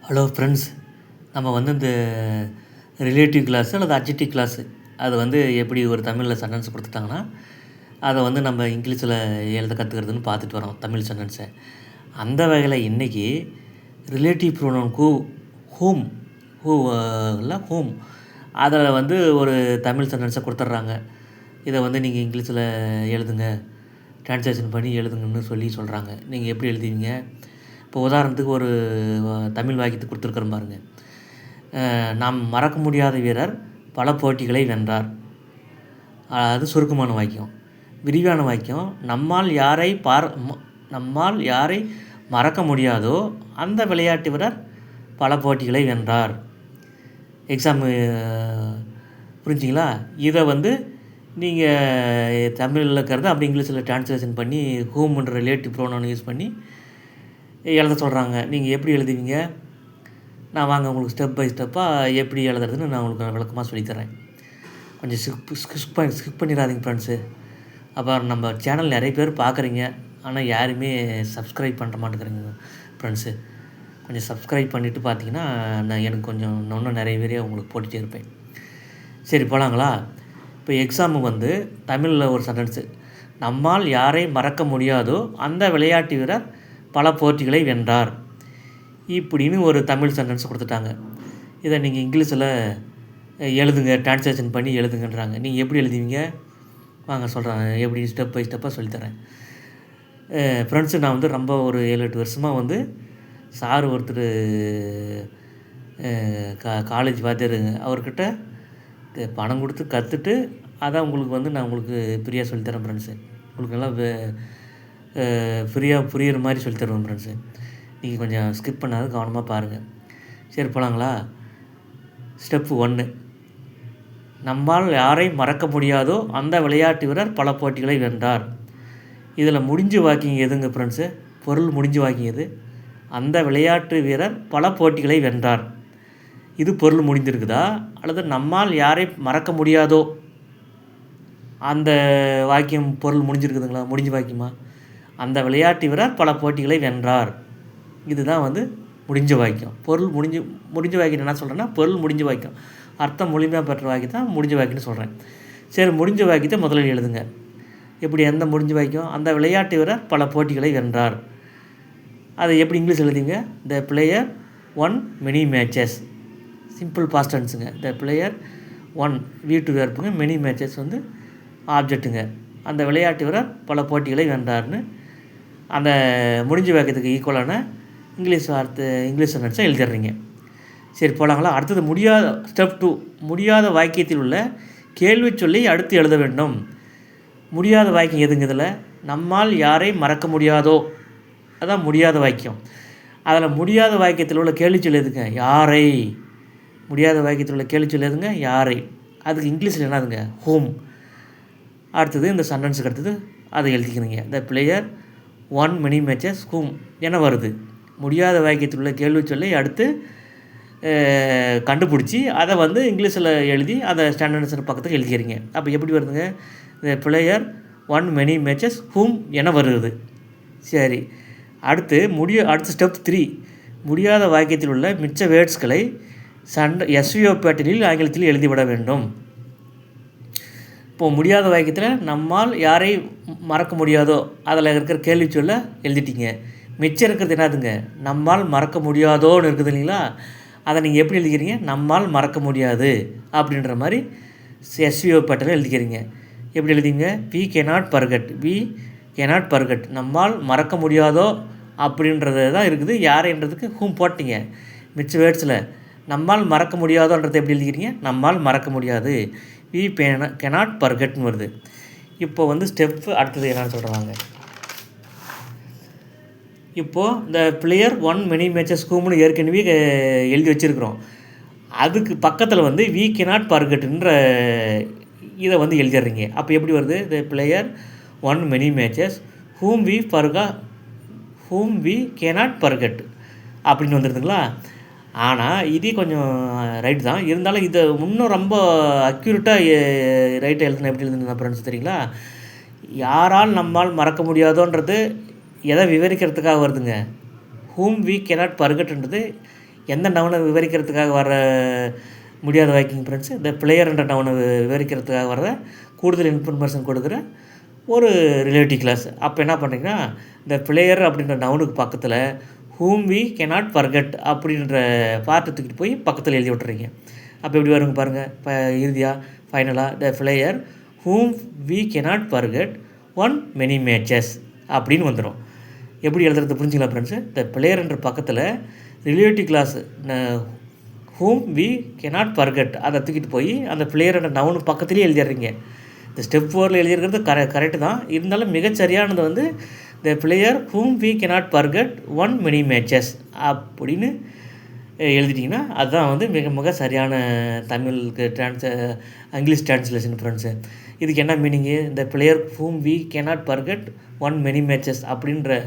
Hello friends, நம்ம இந்த relative class அல்லது அட்ஜெக்டிவ் கிளாஸு அது எப்படி ஒரு தமிழில் சென்டென்ஸ் கொடுத்துட்டாங்கன்னா அதை நம்ம இங்கிலீஷில் எழுத கற்றுக்கிறதுன்னு பார்த்துட்டு வரோம் தமிழ் சென்டென்ஸை. அந்த வகையில் இன்றைக்கி ரிலேட்டிவ் ப்ரோனவுன் ஹூம் இல்லை ஹூம் அதில் ஒரு தமிழ் சென்டென்ஸை கொடுத்துட்றாங்க. இதை நீங்கள் இங்கிலீஷில் எழுதுங்க, ட்ரான்ஸ்லேஷன் பண்ணி எழுதுங்கன்னு சொல்கிறாங்க. நீங்கள் எப்படி எழுதுவீங்க? இப்போ உதாரணத்துக்கு ஒரு தமிழ் வாக்கியத்தை கொடுத்துருக்குற பாருங்க. நாம் மறக்க முடியாத வீரர் பல போட்டிகளை வென்றார். அது சுருக்கமான வாக்கியம். விரிவான வாக்கியம், நம்மால் யாரை மறக்க முடியாதோ அந்த விளையாட்டு வீரர் பல போட்டிகளை வென்றார். எக்ஸாமு புரிஞ்சிங்களா? இதை நீங்கள் தமிழில் இருக்கிறத அப்படி இங்கிலீஷில் ட்ரான்ஸ்லேஷன் பண்ணி ஹூம்ன்ற ரிலேட்டிவ் ப்ரோனவுன் யூஸ் பண்ணி எழுத சொல்கிறாங்க. நீங்கள் எப்படி எழுதுவீங்க? நான் வாங்க உங்களுக்கு ஸ்டெப் பை ஸ்டெப்பாக எப்படி எழுதுறதுன்னு நான் உங்களுக்கு விளக்கமாக சொல்லித்தரேன். கொஞ்சம் ஸ்கிப் பண்ணிடாதீங்க ஃப்ரெண்ட்ஸு. அப்புறம் நம்ம சேனல் நிறைய பேர் பார்க்குறீங்க, ஆனால் யாருமே சப்ஸ்கிரைப் பண்ண மாட்டேங்கிறீங்க ஃப்ரெண்ட்ஸு. கொஞ்சம் சப்ஸ்கிரைப் பண்ணிவிட்டு பார்த்தீங்கன்னா நான் எனக்கு கொஞ்சம் இன்னும் நிறைய பேரே உங்களுக்கு போட்டுகிட்டே இருப்பேன். சரி, போகலாங்களா? இப்போ எக்ஸாமு தமிழில் ஒரு சென்டென்ஸு, நம்மால் யாரை மறக்க முடியாதோ அந்த விளையாட்டு வீரர் பல போட்டிகளை வென்றார் இப்படின்னு ஒரு தமிழ் சென்டென்ஸ் கொடுத்துட்டாங்க. இதை நீங்கள் இங்கிலீஷில் எழுதுங்க, ட்ரான்ஸ்லேஷன் பண்ணி எழுதுங்கன்றாங்க. நீங்கள் எப்படி எழுதுவீங்க? வாங்க சொல்கிறேன், எப்படி ஸ்டெப் பை ஸ்டெப்பாக சொல்லித்தரேன். ஃப்ரெண்ட்ஸு, நான் ரொம்ப ஒரு 7-8 வருஷமாக சார் ஒருத்தர் காலேஜ் வாத்தியாருங்க, அவர்கிட்ட பணம் கொடுத்து கற்றுட்டு அதான் உங்களுக்கு நான் உங்களுக்கு ஃப்ரீயாக சொல்லித்தரேன் ஃப்ரெண்ட்ஸு. உங்களுக்கெல்லாம் ஃப்ரீயாக புரிகிற மாதிரி சொல்லித்தருவேன் ஃப்ரெண்ட்ஸு. நீங்கள் கொஞ்சம் ஸ்கிப் பண்ணாத கவனமாக பாருங்கள். சரி, போகலாங்களா? ஸ்டெப்பு 1, நம்மால் யாரை மறக்க முடியாதோ அந்த விளையாட்டு வீரர் பல போட்டிகளை வென்றார். இதில் முடிஞ்சு வாக்கிங் எதுங்க ஃப்ரெண்ட்ஸு? பொருள் முடிஞ்சு வாக்கிங் எது? அந்த விளையாட்டு வீரர் பல போட்டிகளை வென்றார். இது பொருள் முடிந்திருக்குதா, அல்லது நம்மால் யாரை மறக்க முடியாதோ அந்த வாக்கியம் பொருள் முடிஞ்சிருக்குதுங்களா? முடிஞ்சு வாக்கியமா? அந்த விளையாட்டு வீரர் பல போட்டிகளை வென்றார். இதுதான் முடிஞ்ச வாக்கியம். பொருள் முடிஞ்ச வாக்கியம் என்ன சொல்கிறேன்னா, பொருள் முடிஞ்ச வாக்கியம், அர்த்தம் முழுமையாக பெற்ற வாக்கியம் தான் முடிஞ்ச வாக்கியம்னு சொல்கிறேன். சரி, முடிஞ்ச வாக்கியத்தை முதலில் எழுதுங்க. எப்படி? எந்த முடிஞ்ச வாக்கியம்? அந்த விளையாட்டு வீரர் பல போட்டிகளை வென்றார். அதை எப்படி இங்கிலீஷ் எழுதிங்க? The player won many matches. Simple past டென்ஸுங்க. த பிளேயர் ஒன் வீட்டு வேர்ப்புங்க, மெனி மேட்சஸ் ஆப்ஜெக்ட்டுங்க. அந்த விளையாட்டு வீரர் பல போட்டிகளை வென்றார்னு அந்த முடிஞ்ச வாக்கியத்துக்கு ஈக்குவலான இங்கிலீஷ் சென்டென்ஸை எழுதிடுறீங்க. சரி, போகலாங்களா? அடுத்தது ஸ்டெப் 2, முடியாத வாக்கியத்தில் உள்ள கேள்வி சொல்லி அடுத்து எழுத வேண்டும். முடியாத வாக்கியம் எதுங்க? இதில் நம்மால் யாரை மறக்க முடியாதோ அதான் முடியாத வாக்கியம். அதில் முடியாத வாக்கியத்தில் உள்ள கேள்வி சொல்லி எதுங்க? யாரை. முடியாத வாக்கியத்தில் உள்ள கேள்வி சொல்லி எதுங்க? யாரை. அதுக்கு இங்கிலீஷில் என்னதுங்க? ஹோம். அடுத்தது இந்த சென்டென்ஸுக்கு அடுத்தது அதை எழுதிக்கிறீங்க. The player won many matches whom என வருது. முடியாத வாக்கியத்தில் உள்ள கேள்வி சொல்லி அடுத்து கண்டுபிடிச்சி அதை இங்கிலீஷில் எழுதி அதை ஸ்டாண்டர்ட்ஸ் பக்கத்துக்கு எழுதிக்கிறீங்க. அப்போ எப்படி வருதுங்க? The player won many matches whom என வருது. சரி, அடுத்து ஸ்டெப் 3, முடியாத வாக்கியத்தில் உள்ள மிச்ச வேர்ட்ஸ்களை எஸ்விஓ பேட்டர்னில் ஆங்கிலத்தில் எழுதிவிட வேண்டும். இப்போது முடியாத வாக்கியத்தில் நம்மால் யாரை மறக்க முடியாதோ அதில் இருக்கிற கேள்வி சொல்ல எழுதிட்டீங்க. மிச்சம் இருக்கிறது என்னதுங்க? நம்மால் மறக்க முடியாதோன்னு இருக்குது இல்லைங்களா? அதை நீங்கள் எப்படி எழுதிக்கிறீங்க? நம்மால் மறக்க முடியாது அப்படின்ற மாதிரி எஸ்விஓ பேட்டர்னில் எழுதிக்கிறீங்க. எப்படி எழுதிங்க? We cannot forget. நம்மால் மறக்க முடியாதோ அப்படின்றது தான் இருக்குது. யாரைன்றதுக்கு ஹூம் போட்டிங்க. மிச்ச வேர்ட்ஸில் நம்மால் மறக்க முடியாதோன்றதை எப்படி எழுதிக்கிறீங்க? நம்மால் மறக்க முடியாது, வி கேனாட் பர்கட்னு வருது. இப்போது ஸ்டெப்பு அடுத்தது என்னன்னு சொல்கிறாங்க. இப்போது இந்த பிளேயர் ஒன் மெனி மேட்சஸ் ஹூம்னு ஏற்கனவே எழுதி வச்சுருக்குறோம். அதுக்கு பக்கத்தில் வி கேனாட் பர்கட்ன்ற இதை எழுதிடுறீங்க. அப்போ எப்படி வருது? The player won many matches whom we cannot forget அப்படின்னு வந்துடுதுங்களா? ஆனால் இதே கொஞ்சம் ரைட்டு தான், இருந்தாலும் இதை இன்னும் ரொம்ப அக்யூரேட்டாக ரைட்டாக எழுதுனா எப்படி எழுதுனா ஃப்ரெண்ட்ஸ் தெரியுங்களா? யாரால் நம்மால் மறக்க முடியாதோன்றது எதை விவரிக்கிறதுக்காக வருதுங்க? whom we cannot forgetன்றது எந்த நவுனை விவரிக்கிறதுக்காக வர முடியாத வாக்கிங் ஃப்ரெண்ட்ஸு இந்த பிளேயர் என்ற நவுனை விவரிக்கிறதுக்காக வர கூடுதல் இன்ஃபர்மேஷன் கொடுக்குற ஒரு ரிலேட்டிவ் கிளாஸ். அப்போ என்ன பண்ணுறீங்கன்னா இந்த பிளேயர் அப்படின்ற நவுனுக்கு பக்கத்தில் whom we cannot forget அப்படின்ற பார்ட்டை தூக்கிட்டு போய் பக்கத்தில் எழுதி விட்டுறீங்க. அப்போ எப்படி வருங்க பாருங்கள். இப்போ இறுதியாக ஃபைனலாக the player whom we cannot forget won many matches அப்படின்னு வந்துடும். எப்படி எழுதுறது புரிஞ்சுங்களா ஃப்ரெண்ட்ஸு? த பிளேயர்ன்ற பக்கத்தில் relative clause whom we cannot forget அதை தூக்கிட்டு போய் அந்த பிளேயரோட நவுனுக்கு பக்கத்துலேயே எழுதிடுறீங்க. இந்த ஸ்டெப் 4 எழுதியிருக்கிறது கரெக்டு தான். இருந்தாலும் மிகச்சரியானது வந்து the player whom we cannot forget won many matches அப்படின்னு எழுதிட்டிங்கன்னா அதுதான் வந்து மிக மிக சரியான தமிழுக்கு இங்கிலீஷ் ட்ரான்ஸ்லேஷன் ஃப்ரெண்ட்ஸு. இதுக்கு என்ன மீனிங்கு? இந்த player whom we cannot forget won many matches அப்படின்ற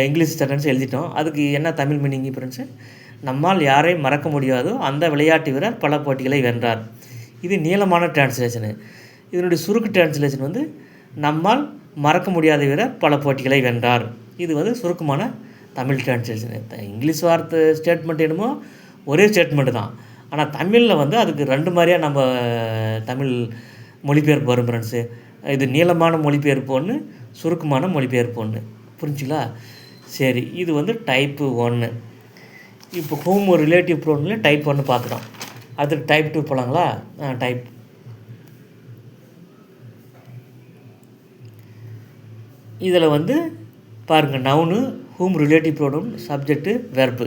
இங்கிலீஷ் சென்டென்ஸ் எழுதிட்டோம். அதுக்கு என்ன தமிழ் மீனிங்கு ஃப்ரெண்ட்ஸு? நம்மால் யாரையும் மறக்க முடியாதோ அந்த விளையாட்டு வீரர் பல போட்டிகளை வென்றார். இது நீளமான டிரான்ஸ்லேஷனு. இதனுடைய சுருக்கு டிரான்ஸ்லேஷன் வந்து நம்மால் மறக்க முடியாத வீரர் பல போட்டிகளை வென்றார். இது வந்து சுருக்கமான தமிழ் டிரான்ஸ்லேஷனு. இங்கிலீஷ் வார்த்தை ஸ்டேட்மெண்ட் என்னமோ ஒரே ஸ்டேட்மெண்ட்டு தான். ஆனால் தமிழில் வந்து அதுக்கு 2 மாதிரியாக நம்ம தமிழ் மொழிபெயர்ப்பு வரும் ஃப்ரெண்ட்ஸு. இது நீளமான மொழிபெயர்ப்பு ஒன்று, சுருக்கமான மொழிபெயர்ப்பு ஒன்று. புரிஞ்சுங்களா? சரி, இது வந்து டைப்பு 1. இப்போ ஹோம் ஒரு ரிலேட்டிவ் ப்ரோனில் டைப் 1 பார்த்துட்டோம். அடுத்து டைப் 2 போகலாங்களா? டைப் இதில் வந்து பாருங்கள், நவுனு, ஹூம் ரிலேட்டிவ் ப்ரோனவுன், சப்ஜெக்ட்டு, வெர்பு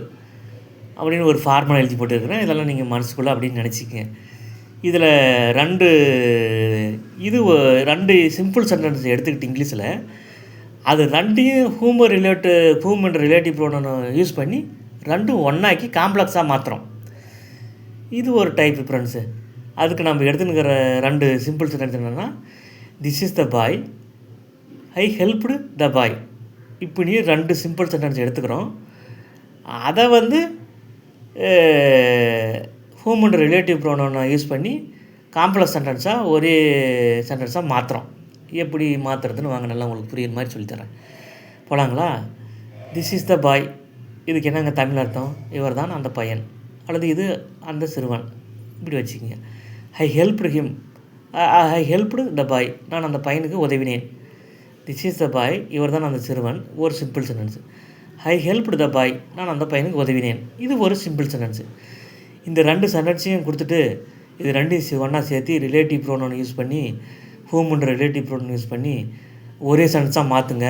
அப்படின்னு ஒரு ஃபார்முலா எழுதி போட்டுருக்கிறேன். இதெல்லாம் நீங்கள் மனசுக்குள்ளே அப்படின்னு நினச்சிக்கங்க. இதில் 2 சிம்பிள் சென்டென்ஸ் எடுத்துக்கிட்டு இங்கிலீஷில் அது 2யும் ஹூம் என்ற ரிலேட்டிவ் ப்ரோனவுனை யூஸ் பண்ணி 2 ஒன்றாக்கி காம்ப்ளெக்ஸாக மாற்றுறோம். இது ஒரு டைப் ஃப்ரெண்ட்ஸு. அதுக்கு நம்ம எடுத்துனுக்கிற 2 சிம்பிள் சென்டென்ஸ் என்னென்னா, this is the boy, I helped the boy. இப்படி 2 சிம்பிள் சென்டென்ஸ் எடுத்துக்கிறோம். அதை வந்து ஹூம் என்ற ரிலேட்டிவ் ப்ரோனவுனை யூஸ் பண்ணி காம்ப்ளெக்ஸ் சென்டென்ஸாக ஒரே சென்டென்ஸாக மாற்றுறோம். எப்படி மாற்றுறதுன்னு வாங்க நல்லா உங்களுக்கு புரியுற மாதிரி சொல்லித்தரேன். போகலாங்களா? திஸ் இஸ் த பாய், இதுக்கு என்னங்க தமிழ் அர்த்தம்? இவர் தான் அந்த பையன், அல்லது இது அந்த சிறுவன், இப்படி வச்சுக்கோங்க. ஐ helped him, I helped the பாய், நான் அந்த பையனுக்கு உதவினேன். திஸ் இஸ் த பாய், இவர் தான் அந்த சிறுவன், ஒரு simple sentence. I helped the பாய், நான் அந்த பையனுக்கு உதவினேன், இது ஒரு சிம்பிள் சென்டென்ஸு. இந்த 2 சென்டென்ஸையும் கொடுத்துட்டு இது 2 ஒன்றா சேர்த்து ரிலேட்டிவ் ப்ரோனவுன் யூஸ் பண்ணி, ஹூம்ன்ற ரிலேட்டிவ் ப்ரோனவுன் யூஸ் பண்ணி ஒரே சென்டென்ஸாக மாற்றுங்க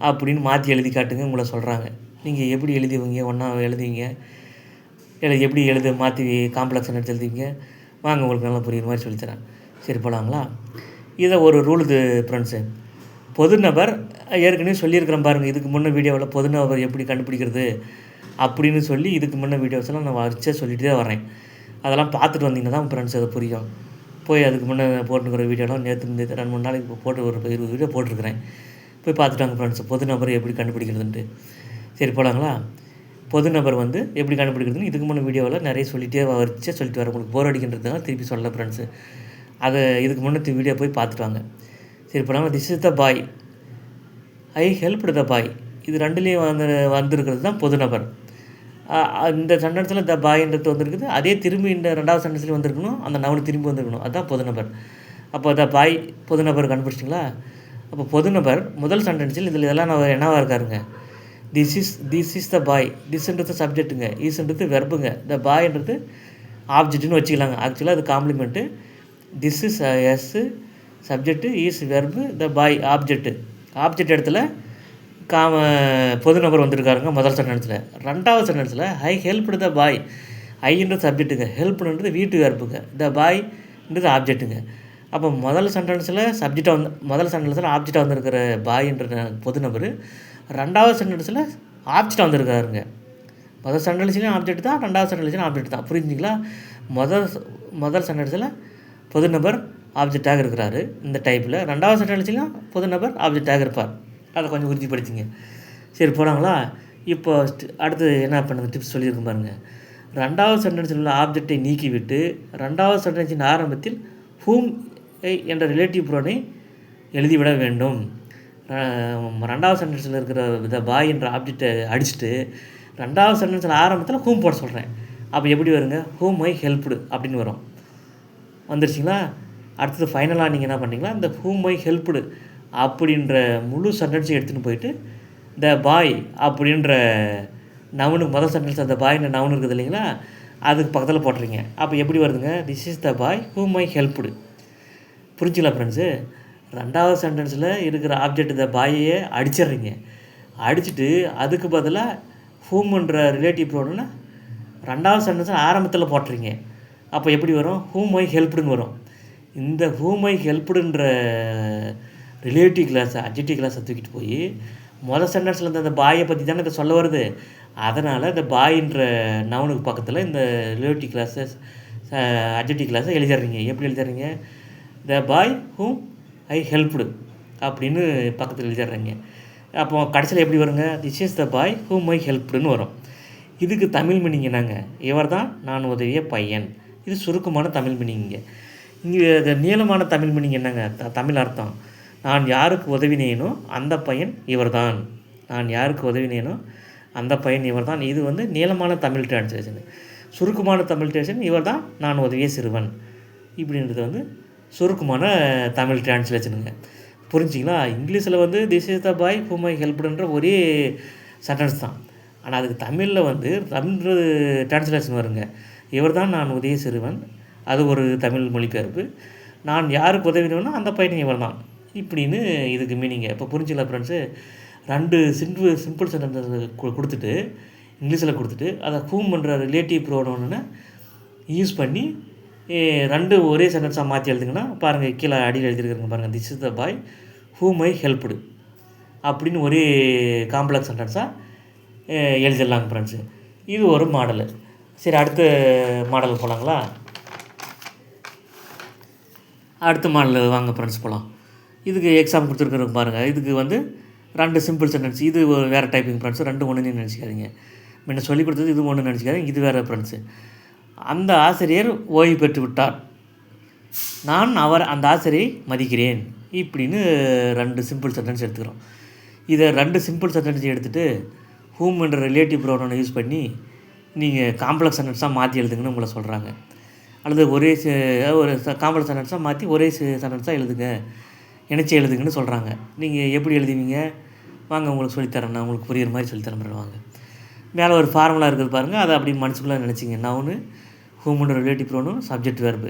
அப்படின்னு மாற்றி எழுதி காட்டுங்க உங்களை சொல்கிறாங்க. நீங்கள் எப்படி எழுதுவீங்க? ஒன்றா எழுதுவீங்க இல்லை எப்படி மாற்றி காம்ப்ளெக்ஸ் சென்டென்ஸ் எழுதுவீங்க? வாங்க உங்களுக்கு நல்லா புரியுற மாதிரி சொல்லித்தரேன். சரி, போகலாங்களா? இதை ஒரு ரூல் இது ஃப்ரெண்ட்ஸு. பொது நபர் ஏற்கனவே சொல்லியிருக்கிறேன் பாருங்கள். இதுக்கு முன்னே வீடியோவில் பொது நபர் எப்படி கண்டுபிடிக்கிறது அப்படின்னு சொல்லி இதுக்கு முன்னே வீடியோஸ்லாம் நான் வரிச்சா சொல்லிகிட்டே தான் வரேன். அதெல்லாம் பார்த்துட்டு வந்தீங்கன்னா தான் ஃப்ரெண்ட்ஸ் அதை புரியும். போய் அதுக்கு முன்னே போட்டுக்கிற வீடியோலாம் நேற்று 2-3 நாளைக்கு போட்டு ஒரு 20 வீடியோ போட்டிருக்கிறேன். போய் பார்த்துட்டாங்க ஃப்ரெண்ட்ஸ் பொது நபர் எப்படி கண்டுபிடிக்கிறதுன்ட்டு. சரி, போகலாங்களா? பொது நபர் வந்து எப்படி கண்டுபிடிக்கிறதுன்னு இதுக்கு முன்னே வீடியோவில் நிறைய வரிச்சா சொல்லிட்டு வரேன். உங்களுக்கு போர் அடிக்கின்றதுனால திருப்பி சொல்லலை ஃப்ரெண்ட்ஸு. அதை இதுக்கு முன்னே வீடியோ போய் பார்த்துட்டு வாங்க. சரி, போகலாங்களா? This is the boy, I helped the boy, இது 2லேயும் வந்திருக்கிறது தான் பொது நபர். இந்த சென்டென்ஸில் த பாய்ன்றது வந்திருக்குது. அதே திரும்பி இந்த 2வது சென்டென்ஸ்லேயும் வந்திருக்கணும், அந்த நவுன் திரும்பி வந்திருக்கணும். அதுதான் பொது நபர். அப்போ த பாய் பொது நபர் கண்டுபிடிச்சிங்களா? அப்போ பொது நபர் முதல் சென்டென்ஸில் இதெல்லாம் நான் என்னவாக இருக்காருங்க? திஸ் இஸ் த பாய், திஸ்ன்றது சப்ஜெக்ட்டுங்க, ஈஸ்ன்றது வெர்புங்க, த பாய்ன்றது ஆப்ஜெக்ட்னு வச்சுக்கலாங்க. ஆக்சுவலாக அது complement. This is as subject, is verb, the boy object. Object இடத்துல பொது நபர் வந்திருக்காருங்க முதல் சென்டென்ஸில். 2வது சென்டென்ஸில் ஐ ஹெல்ப்டு த பாய், ஐன்றது சப்ஜெக்ட்டுங்க, ஹெல்ப்ன்றது வீட்டு வெர்புங்க, த பாய்ன்றது ஆப்ஜெக்ட்டுங்க. அப்போ முதல் சென்டென்ஸில் முதல் சென்டென்ஸில் ஆப்ஜெக்டாக வந்திருக்கிற பாய்ன்ற பொது நபர் 2வது சென்டென்ஸில் ஆப்ஜெக்டாக வந்திருக்காருங்க. முதல் சென்டென்ஸ்லேயும் ஆப்ஜெக்ட் தான், 2வது சென்டென்ஸ்லேயும் ஆப்ஜெக்ட் தான். புரிஞ்சுங்களா? முதல் சென்டென்ஸில் பொது நபர் ஆப்ஜெக்டாக இருக்கிறாரு இந்த டைப்பில். 2வது சென்டென்ஸ்லையும் பொது நபர் ஆப்ஜெக்டாக இருப்பார். அதை கொஞ்சம் உறுதிப்படுத்திங்க. சரி, போகலாங்களா? இப்போ அடுத்து என்ன பண்ணுறது டிப்ஸ் சொல்லியிருக்கேன் பாருங்கள். 2வது சென்டென்ஸில் உள்ள ஆப்ஜெக்டை நீக்கிவிட்டு 2வது சென்டென்ஸின் ஆரம்பத்தில் ஹூம் என்ற ரிலேட்டிவ் ப்ரோனை எழுதிவிட வேண்டும். 2வது சென்டென்ஸில் இருக்கிற த பாய் என்ற ஆப்ஜெக்டை அடிச்சுட்டு ரெண்டாவது சென்டென்ஸில் ஆரம்பத்தில் ஹூம் போட சொல்கிறேன். அப்போ எப்படி வருங்க? ஹூம் ஐ ஹெல்ப்டு அப்படின்னு வரும். வந்துருச்சிங்களா? அடுத்தது ஃபைனலாக நீங்கள் என்ன பண்ணுறீங்களா, இந்த ஹூம் ஐ ஹெல்ப்டு அப்படின்ற முழு சென்டென்ஸையும் எடுத்துகிட்டு போயிட்டு த பாய் அப்படின்ற நவுனுக்கு முதல் சென்டென்ஸ் அந்த பாய்ன்ற நவுன் இருக்குது இல்லைங்களா, அதுக்கு பக்கத்தில் போட்டுறீங்க. அப்போ எப்படி வருதுங்க? This is the bye whom I helped. புரிஞ்சுங்களா ஃப்ரெண்ட்ஸு? ரெண்டாவது சென்டென்ஸில் இருக்கிற ஆப்ஜெக்ட் த பாயையே அடிச்சிடுறீங்க. அடிச்சுட்டு அதுக்கு பதிலாக ஹூம்ன்ற ரிலேட்டிவ் ப்ரோனோன்னா ரெண்டாவது சென்டென்ஸில் ஆரம்பத்தில் போட்டுறீங்க. அப்போ எப்படி வரும்? ஹூம் ஐ ஹெல்ப்டுன்னு வரும். இந்த ஹூம் ஐ ஹெல்ப்டுன்ற ரிலேட்டிவ் கிளாஸை அட்ஜெக்டிவ் கிளாஸை தூக்கிட்டு போய் முதல் சென்டென்ஸில் இருந்த அந்த பாயை பற்றி தானே இதை சொல்ல வருது. அதனால் இந்த பாயின்ற நவுனுக்கு பக்கத்தில் இந்த ரிலேட்டிவ் கிளாஸை அட்ஜெக்டிவ் கிளாஸை எழுதிடுறீங்க. எப்படி எழுதிடுறீங்க? த பாய் ஹூம் ஐ ஹெல்ப்டு அப்படின்னு பக்கத்தில் எழுதிடுறீங்க. அப்போ கடைசியில் எப்படி வருங்க? திஸ் இஸ் த பாய் ஹூம் ஐ ஹெல்ப்டுன்னு வரும். இதுக்கு தமிழ் மீனிங் என்னங்க? இவர் தான் நான் உதவிய பையன். இது சுருக்கமான தமிழ் மீனிங்க. இங்கே நீளமான தமிழ் மீனிங் என்னங்க? தமிழ் அர்த்தம், நான் யாருக்கு உதவினேனோ அந்த பையன் இவர் தான். நான் யாருக்கு உதவினேனோ அந்த பையன் இவர் தான். இது வந்து நீளமான தமிழ் டிரான்ஸ்லேஷன். சுருக்கமான தமிழ் டிரான்ஸ்லேஷன் இவர் தான் நான் உதவிய சிறுவன். இப்படின்றது வந்து சுருக்கமான தமிழ் டிரான்ஸ்லேஷனுங்க. புரிஞ்சிங்களா? இங்கிலீஷில் வந்து திஸ் இஸ் த பாய் ஹூம் ஐ ஹெல்ப்டுன்ற ஒரே சென்டென்ஸ் தான். ஆனால் அதுக்கு தமிழில் வந்து தமிழ் டிரான்ஸ்லேஷன் வருங்க. இவர் தான் நான் உதவிய சிறுவன், அது ஒரு தமிழ் மொழிபெயர்ப்பு. நான் யாருக்கு உதவினோன்னா அந்த பையன் இவர் தான் இப்படின்னு இதுக்கு மீனிங்க. இப்போ புரிஞ்சுக்கலாம் ஃப்ரெண்ட்ஸு? ரெண்டு சிம்பிள் சென்டென்ஸ் கொடுத்துட்டு இங்கிலீஷில் கொடுத்துட்டு அதை ஹூம் பண்ணுற ரிலேட்டிவ் ப்ரோனோன்னு யூஸ் பண்ணி ரெண்டு ஒரே சென்டென்ஸாக மாற்றி எழுதுங்கன்னா பாருங்கள், கீழே அடியில் எழுதிருக்கிறங்க பாருங்கள். This is the bye whom I helped அப்படின்னு ஒரே காம்ப்ளெக்ஸ் சென்டென்ஸாக எழுதிடலாங்க ஃப்ரெண்ட்ஸு. இது ஒரு மாடலு. சரி, அடுத்த மாடலுக்கு போகலாங்களா? அடுத்த மாடல் வாங்க ஃப்ரெண்ட்ஸ் போகலாம். இதுக்கு எக்ஸாம் கொடுத்துருக்குறோம் பாருங்கள். இதுக்கு வந்து ரெண்டு சிம்பிள் சென்டென்ஸ். இது வேறு டைப்பிங் ஃப்ரெண்ட்ஸு. ரெண்டு ஒன்றுன்னு நினச்சிக்காதீங்க. முன்ன சொல்லி கொடுத்தது இது ஒன்று நினச்சிக்காதீங்க. இது வேறு ஃப்ரெண்ட்ஸு. அந்த ஆசிரியர் ஓய்வு பெற்று விட்டார், நான் அந்த ஆசிரியை மதிக்கிறேன் இப்படின்னு ரெண்டு சிம்பிள் சென்டென்ஸ் எடுத்துக்கிறோம். இதை ரெண்டு சிம்பிள் சென்டென்ஸ் எடுத்துகிட்டு ஹூம் என்ற ரிலேட்டிவ் ப்ரோனோனை யூஸ் பண்ணி நீங்கள் காம்ப்ளெக்ஸ் சென்டென்ஸாக மாற்றி எழுதுங்கன்னு உங்களை சொல்கிறாங்க. அல்லது ஒரே ஒரு காம்ப்ளெக்ஸ் சென்டென்ஸாக மாற்றி ஒரே சென்டென்ஸாக எழுதுங்க, இணைச்சி எழுதுங்கன்னு சொல்கிறாங்க. நீங்கள் எப்படி எழுதுவீங்க? வாங்க உங்களுக்கு சொல்லித்தரேன். நான் உங்களுக்கு புரியுற மாதிரி சொல்லித்தரேன். வாங்க, மேலே ஒரு ஃபார்முலா இருக்குது பாருங்கள். அதை அப்படி மனசுக்குள்ளே நினச்சிங்க. Noun, human relative pronoun, subject verb.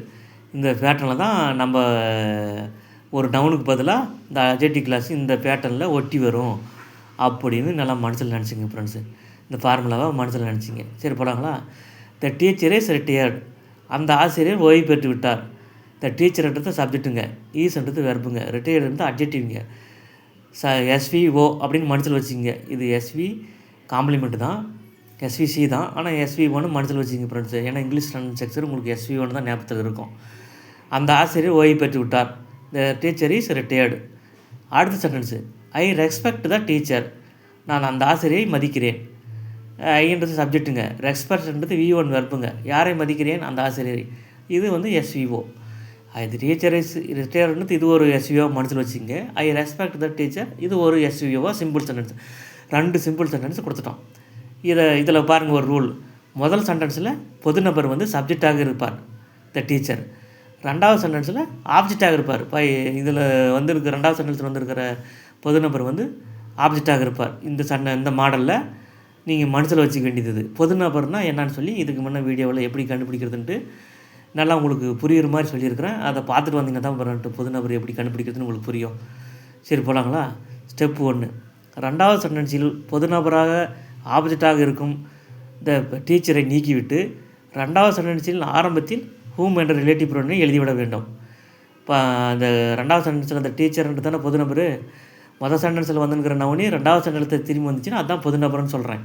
இந்த பேட்டர்னில் தான் நம்ம ஒரு நவுனுக்கு பதிலாக இந்த அட்ஜெக்டிவ் கிளாஸ் இந்த பேட்டர்னில் ஒட்டி வரும் அப்படின்னு நல்லா மனசில் நினச்சிங்க ஃப்ரெண்ட்ஸு. இந்த ஃபார்முலாவை மனசில் நினச்சிங்க. சரி, போடாங்களா? த டீச்சர் இஸ் ரிட்டையர்ட், அந்த ஆசிரியர் ஓய்வு பெற்று விட்டார். த டீச்சர்ன்றது சப்ஜெக்ட்டுங்க, ஈஸ்ன்றது வெர்புங்க, ரிட்டையர்டுன்றது அட்ஜெக்டிவ்ங்க. எஸ்விஓ அப்படின்னு மனசில் வச்சுங்க. இது எஸ்வி காம்ப்ளிமெண்ட் தான், எஸ்விசி தான். ஆனால் எஸ்வி1 மனசில் வச்சுங்க ஃப்ரெண்ட்ஸு. ஏன்னா இங்கிலீஷ் செக்ஷன் உங்களுக்கு எஸ்வி1 தான் ஞாபகத்தில் இருக்கும். அந்த ஆசிரியர் ஓய்வு பெற்று விட்டார். The teacher is retired. அடுத்த sentence, I respect the teacher, நான் அந்த ஆசிரியை மதிக்கிறேன். ஐன்றது சப்ஜெக்ட்டுங்க, ரெஸ்பெக்ட்ன்றது V1 வெர்புங்க. யாரை மதிக்கிறேன்? அந்த ஆசிரியரை. இது வந்து எஸ்விஓ. இது டீச்சர் இஸ் ரிட்டையர்டுன்றது இது ஒரு எஸ்விஓ மனசில் வச்சுங்க. ஐ ரெஸ்பெக்ட் த டீச்சர் இது ஒரு எஸ்விஓவா சிம்பிள் சென்டென்ஸ். ரெண்டு சிம்பிள் சென்டென்ஸ் கொடுத்துட்டோம். இதில் பாருங்கள் ஒரு ரூல். முதல் சென்டென்ஸில் பொது நபர் வந்து சப்ஜெக்டாக இருப்பார், த டீச்சர். ரெண்டாவது சென்டென்ஸில் ஆப்ஜெக்டாக இருப்பார். இதில் வந்துருக்க ரெண்டாவது சென்டென்ஸில் வந்துருக்கிற பொது நபர் வந்து ஆப்ஜெக்டாக இருப்பார். இந்த மாடலில் நீங்கள் மனசில் வச்சுக்க வேண்டியது. பொது நபர்னால் என்னன்னு சொல்லி இதுக்கு முன்னே வீடியோவில் எப்படி கண்டுபிடிக்கிறதுன்ட்டு நல்லா உங்களுக்கு புரியுற மாதிரி சொல்லியிருக்கிறேன். அதை பார்த்துட்டு வந்தீங்கன்னா தான் பண்ணிட்டு பொது நபர் எப்படி கண்டுபிடிக்கிறதுன்னு உங்களுக்கு புரியும். சரி, போகலாங்களா? ஸ்டெப் 1, ரெண்டாவது சென்டென்ஸில் பொது நபராக ஆப்ஜெக்டாக இருக்கும் இந்த டீச்சரை நீக்கிவிட்டு ரெண்டாவது சென்டென்ஸில் ஆரம்பத்தில் ஹூம் என்ற ரிலேட்டிவ் ப்ரோனவுனை எழுதிவிட வேண்டும். இப்போ அந்த ரெண்டாவது சென்டென்ஸில் அந்த டீச்சர்ன்றது தானே பொது நபர். முதல் சென்டென்ஸில் வந்துருக்கிற நவுனி ரெண்டாவது சென்டென்ஸில் திரும்பி வந்துச்சுன்னா அதுதான் பொது நபர்னு சொல்கிறேன்.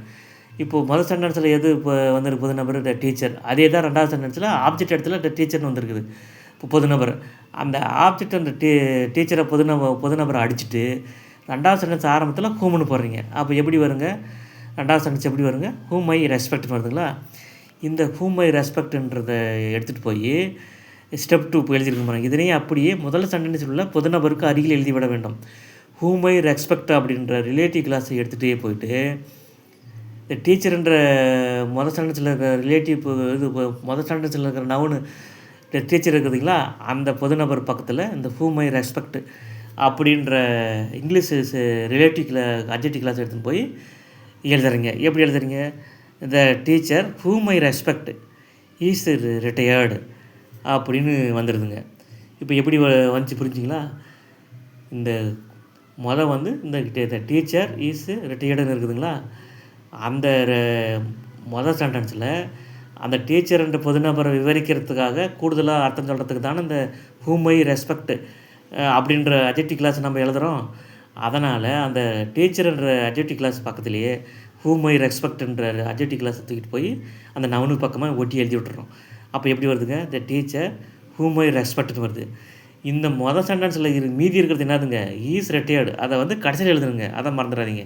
இப்போது முதல் சென்டென்ஸில் எது இப்போ வந்துருக்கு பொது நபர்? The teacher. அதே தான் ரெண்டாவது சென்டென்ஸில் ஆப்ஜெக்ட் இடத்துல த டீச்சர்னு வந்துருக்குது. இப்போ பொது நபர் அந்த ஆப்ஜெக்ட் அந்த டீச்சரை பொது நபரை அடிச்சுட்டு ரெண்டாவது சென்டென்ஸ் ஆரம்பத்தில் ஹூம்னு போடுறீங்க. அப்போ எப்படி வருங்க? ரெண்டாவது சென்டென்ஸ் எப்படி வருங்க? ஹூம் ஐ ரெஸ்பெக்ட்னு வருதுங்களா? இந்த ஹூம் ஐ ரெஸ்பெக்ட்ன்றதை எடுத்துகிட்டு போய் ஸ்டெப் 2 இப்போ எழுதியிருக்க பாருங்க. இதனையே அப்படியே முதல் சென்டென்ஸில் உள்ள பொது நபருக்கு அருகில் எழுதிவிட வேண்டும். ஹூம் ஐ ரெஸ்பெக்ட் அப்படின்ற ரிலேட்டிவ் கிளாஸை எடுத்துகிட்டே போயிட்டு இந்த டீச்சர்ன்ற மொதல் சென்டென்ஸில் இருக்கிற ரிலேட்டிவ் இது மொதல் சென்டென்ஸில் இருக்கிற நவுனு டீச்சர் இருக்குதுங்களா, அந்த பொது நபர் பக்கத்தில் இந்த whom I ரெஸ்பெக்ட் அப்படின்ற இங்கிலீஷ் ரிலேட்டிவ் அட்ஜெக்டிவ் கிளாஸ் எடுத்துன்னு போய் எழுதுறீங்க. எப்படி எழுதுறீங்க? த teacher whom I respect is retired அப்படின்னு வந்துடுதுங்க. இப்போ எப்படி வந்துச்சு புரிஞ்சுங்களா? இந்த வந்து இந்த டீச்சர் இஸ் ரிட்டையர்டுன்னு இருக்குதுங்களா, அந்த மொதல் சென்டென்ஸில் அந்த டீச்சர்ன்ற பொது நபரை விவரிக்கிறதுக்காக கூடுதலாக அர்த்தம் சொல்கிறதுக்கு தானே இந்த whom I ரெஸ்பெக்ட் அப்படின்ற அட்ஜெக்டிவ் கிளாஸ் நம்ம எழுதுகிறோம். அதனால் அந்த டீச்சர்ன்ற அட்ஜெக்டிவ் கிளாஸ் பக்கத்துலேயே whom I ரெஸ்பெக்ட்ன்ற அட்ஜெக்டிவ் கிளாஸை தூக்கிட்டு போய் அந்த நவுனுக்கு பக்கமாக ஒட்டி எழுதி விட்டுறோம். அப்போ எப்படி வருதுங்க? த டீச்சர் whom I ரெஸ்பெக்ட்னு வருது. இந்த மொதல் சென்டென்ஸில் மீதி இருக்கிறது என்னதுங்க? Is retired. அதை கடைசியில் எழுதுனுங்க, அதை மறந்துடாதீங்க.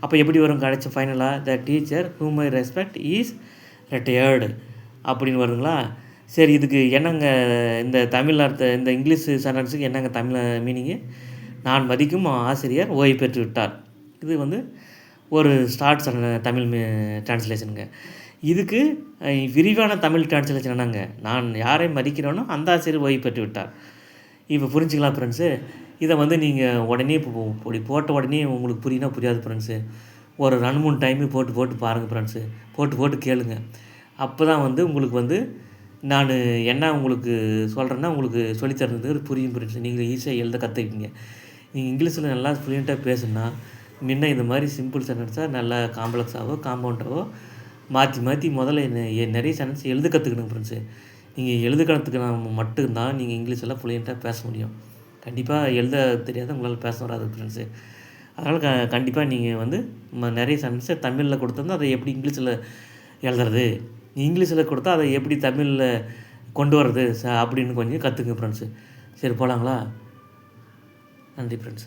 அப்போ எப்படி வரும் கடைசி ஃபைனலாக? த teacher whom I respect is retired அப்படின்னு வருதுங்களா? சரி, இதுக்கு என்னங்க இந்த தமிழ் இந்த இங்கிலீஷ் சென்டென்ஸுக்கு என்னங்க தமிழ் மீனிங்கு? நான் மதிக்கும் ஆசிரியர் ஓய்வு பெற்று விட்டார். இது ஒரு ஸ்டார்ட் தமிழ் டிரான்ஸ்லேஷனுங்க. இதுக்கு விரிவான தமிழ் டிரான்ஸ்லேஷன் என்னங்க? நான் யாரை மதிக்கிறேனோ அந்த ஆசிரியர் ஓய்வு பெற்று விட்டார். இப்போ புரிஞ்சுக்கலாம் ஃப்ரெண்ட்ஸு. இதை நீங்கள் உடனே இப்படி போட்ட உடனே உங்களுக்கு புரியுனா புரியாது ஃப்ரெண்ட்ஸு. ஒரு 2-3 டைமு போட்டு பாருங்கள் ஃப்ரெண்ட்ஸு. போட்டு கேளுங்க. அப்போ தான் உங்களுக்கு நான் என்ன உங்களுக்கு சொல்கிறேன்னா உங்களுக்கு சொல்லித்தரது புரியும் ஃப்ரெண்ட்ஸு. நீங்கள் ஈஸியாக எழுத கற்றுக்கிங்க. நீங்கள் இங்கிலீஷில் நல்லா ஃப்ளூயண்ட்டாக பேசுனா முன்ன இந்த மாதிரி சிம்பிள் சென்டென்ஸாக நல்லா காம்ப்ளெக்ஸாகவோ காம்பவுண்டாகவோ மாற்றி முதல்ல நிறைய சென்டென்ஸ் எழுத கற்றுக்கணுங்க ஃப்ரெண்ட்ஸு. நீங்கள் எழுத கற்றுக்கினா மட்டும்தான் நீங்கள் இங்கிலீஷெல்லாம் ஃப்ளூயண்ட்டாக பேச முடியும். கண்டிப்பாக எழுத தெரியாத உங்களால் பேச வராது ஃப்ரெண்ட்ஸு. அதனால் கண்டிப்பாக நீங்கள் நிறைய சென்டென்ஸை தமிழில் கொடுத்தா அதை எப்படி இங்கிலீஷில் எழுதுறது, இங்கிலீஷில் கொடுத்தா அதை எப்படி தமிழில் கொண்டு வர்றது அப்படின்னு கொஞ்சம் கற்றுக்குங்க ஃப்ரெண்ட்ஸு. சரி, போகலாங்களா? நன்றி ஃப்ரெண்ட்ஸ்.